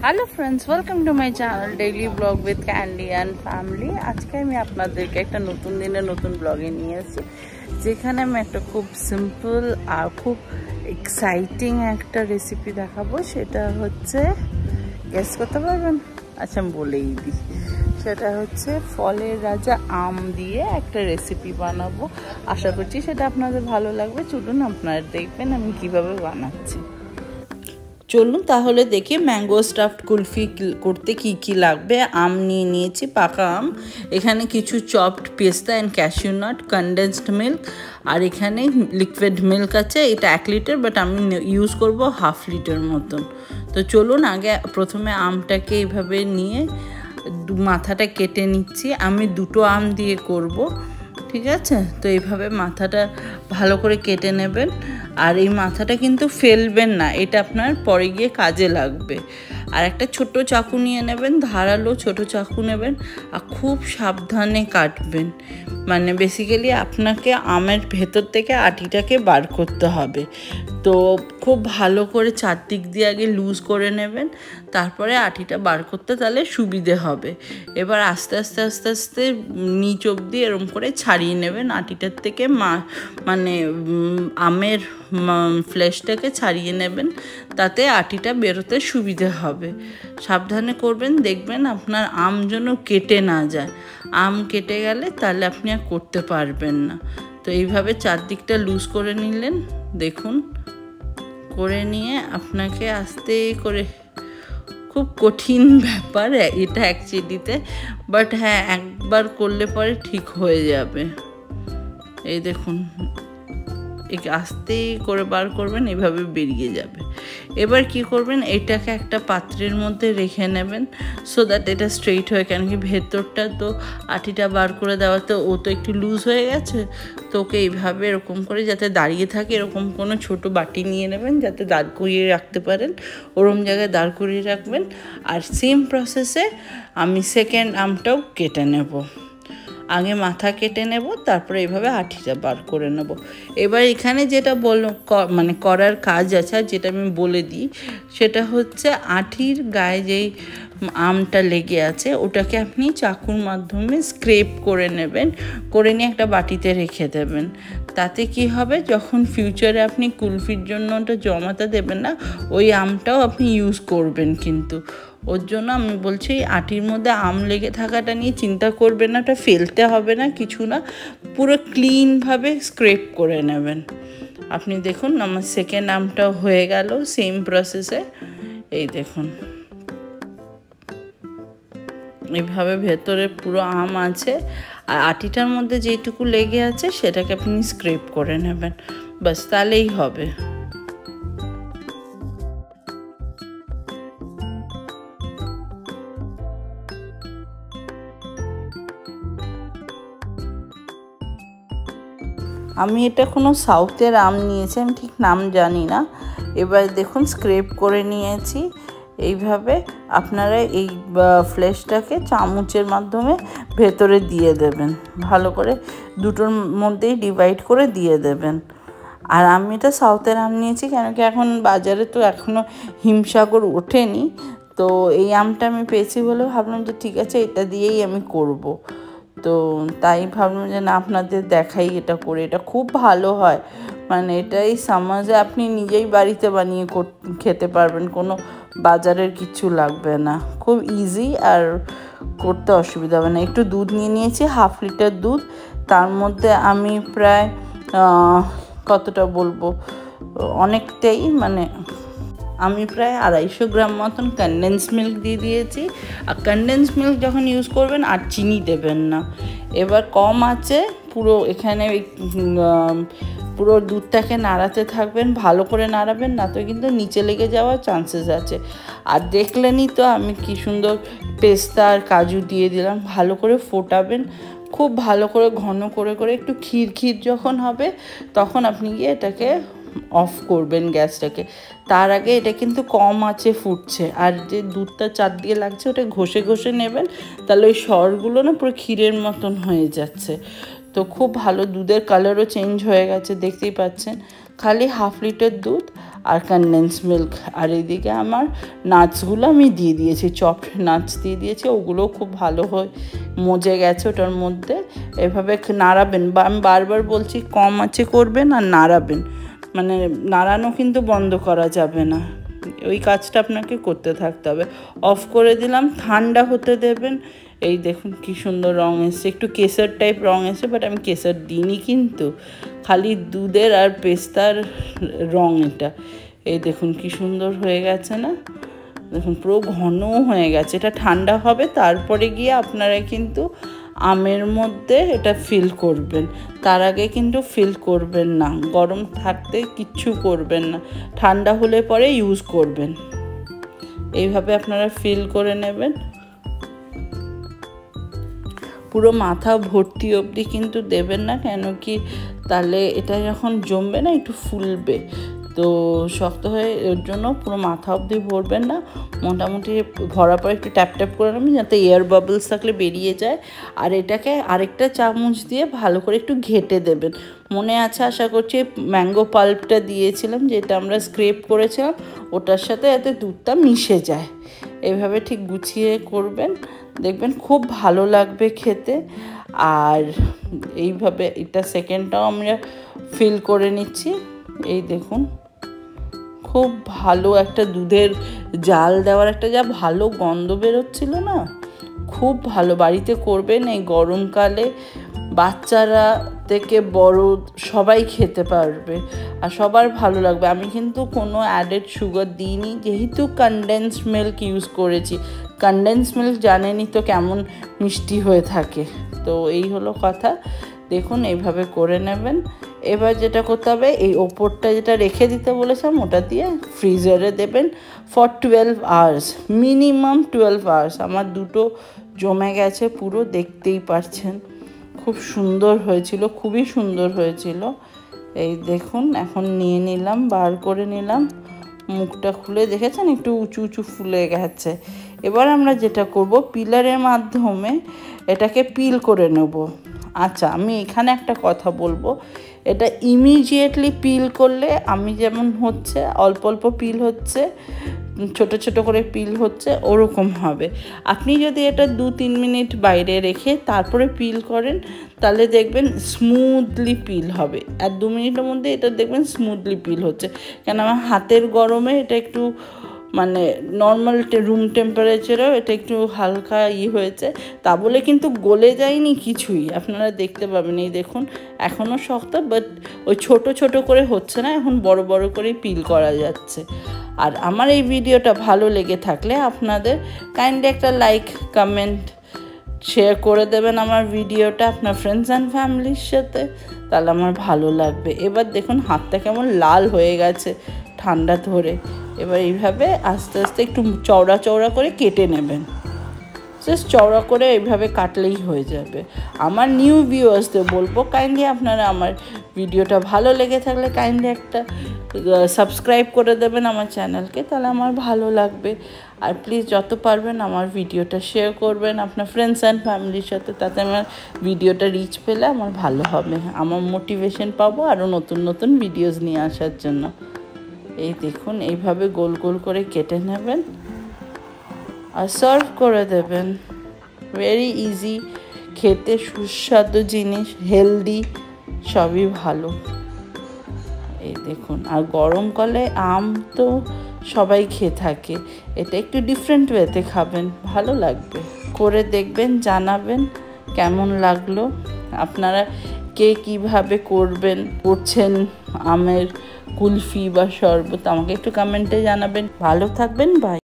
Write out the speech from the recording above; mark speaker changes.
Speaker 1: Hello friends, welcome to my channel daily blog with candy and family. आज के আমি আপনাদেরকে একটা নতুন দিনে নতুন ব্লগে নিয়ে এসেছি, যেখানে আমি একটা খুব সিম্পল আর খুব এক্সাইটিং একটা রেসিপি দেখাবো। সেটা হচ্ছে, গেস করতে পারবেন? আচ্ছা, আমি বলেই দিই। সেটা হচ্ছে ফলের রাজা আম দিয়ে একটা রেসিপি বানাবো। আশা করছি সেটা আপনাদের ভালো লাগবে। চলুন আপনারা দেখবেন আমি কিভাবে বানাচ্ছি। চলুন তাহলে দেখি ম্যাঙ্গো স্টাফড কুলফি করতে কি কি লাগবে। আম নিয়ে নিয়েছি, পাকা আম। এখানে কিছু চপড পেস্তা and cashew nut, condensed milk, আর এখানে লিকুইড মিল্ক আছে। এটা 1 লিটার, বাট আমি ইউজ করব 1/2 লিটার মতন। তো চলুন আগে প্রথমে আমটাকে এইভাবে নিয়ে মাথাটা কেটে নিচ্ছি। আমি 2টো আম দিয়ে করব, ঠিক আছে? তো এইভাবে মাথাটা ভালো করে কেটে নেবেন। আর এই মাথাটা কিন্তু ফেলবেন না, এটা আপনার পরে গিয়ে কাজে লাগবে। আর একটা ছোট চাকু নিয়ে নেবেন, ধারালো ছোট চাকু নেবেন, আর খুব সাবধানে কাটবেন। মানে বেসিক্যালি আপনাকে আমের ভেতর থেকে আটিটাকে বার করতে হবে। তো খুব ভালো করে চারদিক দিয়ে আগে লুজ করে নেবেন, তারপরে আটিটা বার করতে তাহলে সুবিধে হবে। এবার আস্তে আস্তে আস্তে আস্তে নিচ অবধি এরম করে ছাড়িয়ে নেবেন আটিটার থেকে, মানে আমের ফ্লেশটাকে ছাড়িয়ে নেবেন, তাতে আটিটা বেরোতে সুবিধে হবে। সাবধানে করবেন, দেখবেন আপনার আম যেন কেটে না যায়। আম কেটে গেলে তাহলে আপনি আর করতে পারবেন না। তো এইভাবে চারদিকটা লুজ করে নিলেন, দেখুন। করে নিয়ে আপনাকে আস্তে করে, খুব কঠিন ব্যাপার এটা অ্যাকচুয়ালিতে, বাট হ্যাঁ, একবার করলে পরে ঠিক হয়ে যাবে। এই দেখুন, আস্তে করে বার করবেন, এইভাবে বেরিয়ে যাবে। এবার কি করবেন, এটাকে একটা পাত্রের মধ্যে রেখে নেবেন, সো দ্যাট এটা স্ট্রেইট হয়। কেন কি ভেতরটা তো আটিটা বার করে দেওয়াতে ও তো একটু লুজ হয়ে গেছে। তো ওকে এইভাবে এরকম করে যাতে দাঁড়িয়ে থাকে, এরকম কোনো ছোট বাটি নিয়ে নেবেন যাতে দাঁড় করিয়ে রাখতে পারেন, ওরম জায়গায় দাঁড় করিয়ে রাখবেন। আর সেম প্রসেসে আমি সেকেন্ড আমটাও কেটে নেব। আগে মাথা কেটে নেব, তারপরে এইভাবে আটিটা বার করে নেব। এবার এখানে যেটা মানে করার কাজ আছে, যেটা আমি বলে দিই, সেটা হচ্ছে আটির গায়ে যেই আমটা লেগে আছে ওটাকে আপনি চাকুর মাধ্যমে স্ক্রেপ করে নেবেন, করে নিয়ে একটা বাটিতে রেখে দেবেন। তাতে কি হবে, যখন ফিউচারে আপনি কুলফির জন্য ওটা জমাতে দেবেন না, ওই আমটাও আপনি ইউজ করবেন। কিন্তু ওর জন্য আমি বলছি, আটির মধ্যে আম লেগে থাকাটা নিয়ে চিন্তা করবেন না, ওটা ফেলতে হবে না, কিছু না, পুরো ক্লিনভাবে স্ক্রেপ করে নেবেন। আপনি দেখুন আমার সেকেন্ড আমটাও হয়ে গেল সেম প্রসেসে। এই দেখুন, এইভাবে ভেতরে পুরো আম আছে, আর আটিটার মধ্যে যেটুকু লেগে আছে সেটাকে আপনি স্ক্রেপ করে নেবেন, বাস, তাহলেই হবে। আমি এটা কোনো সাউথের আম নিয়েছি, আমি ঠিক নাম জানি না। এবার দেখুন স্ক্রেপ করে নিয়েছি। এইভাবে আপনারা এই ফ্লেশটাকে চামচের মাধ্যমে ভেতরে দিয়ে দেবেন, ভালো করে দুটোর মধ্যেই ডিভাইড করে দিয়ে দেবেন। আর আমি এটা সাউথের আম নিয়েছি, কেন কি এখন বাজারে তো এখনও হিমসাগর ওঠেনি। তো এই আমটা আমি পেয়েছি বলে ভাবলাম যে ঠিক আছে, এটা দিয়েই আমি করব। তো তাই ভাবলাম যে না, আপনাদের দেখাই এটা করে। এটা খুব ভালো হয়, মানে এটাই সামাজে আপনি নিজেই বাড়িতে বানিয়ে খেতে পারবেন, কোনো বাজারের কিছু লাগবে না, খুব ইজি, আর করতে অসুবিধা হবে না। একটু দুধ নিয়ে নিয়েছি, 1/2 লিটার দুধ। তার মধ্যে আমি প্রায় কতটা বলবো, অনেকটাই, মানে আমি প্রায় 250 গ্রাম মতন কনডেন্স মিল্ক দিয়ে দিয়েছি। আর কনডেন্স মিল্ক যখন ইউজ করবেন আর চিনি দেবেন না। এবার কম আছে পুরো এখানে পুরো দুধটাকে নাড়াতে থাকবেন, ভালো করে নাড়াবেন, না তো কিন্তু নিচে লেগে যাওয়ার চান্সেস আছে। আর দেখলেনই তো আমি কি সুন্দর পেস্তা আর কাজু দিয়ে দিলাম। ভালো করে ফোটাবেন, খুব ভালো করে ঘন করে করে, একটু ক্ষীর ক্ষীর যখন হবে তখন আপনি গিয়ে এটাকে অফ করবেন গ্যাসটাকে। তার আগে এটা কিন্তু কম আঁচে ফুটছে, আর যে দুধটা চারদিকে লাগছে ওটা ঘষে ঘষে নেবেন, তাহলে ওই সরগুলো না পুরো ক্ষীরের মতন হয়ে যাচ্ছে। তো খুব ভালো, দুধের কালারও চেঞ্জ হয়ে গেছে, দেখতেই পাচ্ছেন। খালি 1/2 লিটার দুধ আর কনডেন্স মিল্ক। আর এইদিকে আমার নাটসগুলো আমি দিয়ে দিয়েছি, চপড নাটস দিয়ে দিয়েছি, ওগুলো খুব ভালো হয়ে মজে গেছে ওটার মধ্যে। এভাবে নাড়াবেন, বা আমি বারবার বলছি কম আঁচে করবেন আর নাড়াবেন, মানে নাড়ানো কিন্তু বন্ধ করা যাবে না, ওই কাজটা আপনাকে করতে থাকতে হবে। অফ করে দিলাম, ঠান্ডা হতে দেবেন। এই দেখুন কি সুন্দর রঙ এসছে, একটু কেসার টাইপ রঙ এসছে, বাট আমি কেসার দিইনি, কিন্তু খালি দুধের আর পেস্তার রঙ এটা। এই দেখুন কি সুন্দর হয়ে গেছে না, দেখুন পুরো ঘনও হয়ে গেছে। এটা ঠান্ডা হবে, তারপরে গিয়ে আপনারা কিন্তু আমের মধ্যে এটা ফিল করবেন, তার আগে কিন্তু ফিল করবেন না, গরম থাকতে কিচ্ছু করবেন না, ঠান্ডা হলে পরে ইউজ করবেন। এইভাবে আপনারা ফিল করে নেবেন। পুরো মাথা ভর্তি অবধি কিন্তু দেবেন না, কেন কি তাহলে এটা যখন জমবে না একটু ফুলবে, তো শক্ত হয়ে, এর জন্য পুরো মাথা অবধি ভরবেন না, মোটামুটি ভরার পর একটু ট্যাপ ট্যাপ করে নেবেন যাতে এয়ার বাবলস থাকলে বেরিয়ে যায়। আর এটাকে আরেকটা চামচ দিয়ে ভালো করে একটু ঘেটে দেবেন। মনে আছে আশা করছি ম্যাঙ্গো পাল্পটা দিয়েছিলাম, যেটা আমরা স্ক্রেপ করেছিলাম, ওটার সাথে যাতে দুধটা মিশে যায়। এইভাবে ঠিক গুছিয়ে করবেন, দেখবেন খুব ভালো লাগবে খেতে। আর এইভাবে এটা সেকেন্ডটাও আমরা ফিল করে নিচ্ছি। এই দেখুন খুব ভালো একটা দুধের জাল দেওয়ার একটা যা ভালো গন্ধ বেরোচ্ছিল না, খুব ভালো। বাড়িতে করবেন, এই গরমকালে বাচ্চারা থেকে বড় সবাই খেতে পারবে আর সবার ভালো লাগবে। আমি কিন্তু কোনো অ্যাডেড সুগার দিইনি, যেহেতু কনডেন্স মিল্ক ইউজ করেছি। কনডেন্স মিল্ক জানেনই তো কেমন মিষ্টি হয়ে থাকে। তো এই হলো কথা, দেখুন এইভাবে করে নেবেন। এবার যেটা করতে হবে, এই ওপরটা যেটা রেখে দিতে বলেছিলাম ওটা দিয়ে ফ্রিজারে দেবেন ফর 12 আওয়ার্স, মিনিমাম 12 আওয়ার্স। আমার দুটো জমে গেছে পুরো, দেখতেই পাচ্ছেন খুব সুন্দর হয়েছিল, খুবই সুন্দর হয়েছিল। এই দেখুন এখন নিয়ে নিলাম, বার করে নিলাম, মুখটা খুলে দেখেছেন একটু উঁচু উঁচু ফুলে গেছে। এবার আমরা যেটা করব, পিলারের মাধ্যমে এটাকে পিল করে নেব। আচ্ছা, আমি এখানে একটা কথা বলবো, এটা ইমিডিয়েটলি পিল করলে আমি যেমন হচ্ছে অল্প অল্প পিল হচ্ছে, ছোট ছোট করে পিল হচ্ছে, ওরকম হবে। আপনি যদি এটা 2-3 মিনিট বাইরে রেখে তারপরে পিল করেন, তাহলে দেখবেন স্মুথলি পিল হবে। আর 2 মিনিটের মধ্যে এটা দেখবেন স্মুথলি পিল হচ্ছে, কেন আমার হাতের গরমে এটা একটু মানে নর্মাল রুম টেম্পারেচারেও এটা একটু হালকা হয়েছে, তা বলে কিন্তু গলে যায়নি কিছুই, আপনারা দেখতে পাবেন। এই দেখুন এখনও শক্ত, বাট ওই ছোট ছোট করে হচ্ছে না, এখন বড় বড় করেই পিল করা যাচ্ছে। আর আমার এই ভিডিওটা ভালো লেগে থাকলে আপনাদের কাইন্ডলি একটা লাইক, কমেন্ট, শেয়ার করে দেবেন আমার ভিডিওটা আপনার ফ্রেন্ডস অ্যান্ড ফ্যামিলির সাথে, তাহলে আমার ভালো লাগবে। এবার দেখুন হাতটা কেমন লাল হয়ে গেছে ঠান্ডা ধরে। এবার এইভাবে আস্তে আস্তে একটু চওড়া চওড়া করে কেটে নেবেন, জাস্ট চওড়া করে এইভাবে কাটলেই হয়ে যাবে। আমার নিউ ভিউয়ার্সদের বলবো কাইন্ডলি আপনারা আমার ভিডিওটা ভালো লেগে থাকলে কাইন্ডলি একটা সাবস্ক্রাইব করে দেবেন আমার চ্যানেলকে, তাহলে আমার ভালো লাগবে। আর প্লিজ যত পারবেন আমার ভিডিওটা শেয়ার করবেন আপনার ফ্রেন্ডস অ্যান্ড ফ্যামিলির সাথে, তাতে আমার ভিডিওটা রিচ পেলে আমার ভালো হবে, আমার মোটিভেশন পাবো আরও নতুন নতুন ভিডিওস নিয়ে আসার জন্য। এই দেখুন এইভাবে গোল গোল করে কেটে নেবেন আর সার্ভ করে দেবেন। ভেরি ইজি, খেতে সুস্বাদু জিনিস, হেলদি, সবই ভালো। এই দেখুন, আর গরমকালে আম তো সবাই খেয়ে থাকে, এটা একটু ডিফারেন্ট ওয়েতে খাবেন, ভালো লাগবে। করে দেখবেন, জানাবেন কেমন লাগলো, আপনারা কে কীভাবে করছেন আমের কুলফি বা শরবত, আমাকে একটু কমেন্টে জানাবেন। ভালো থাকবেন, বাই।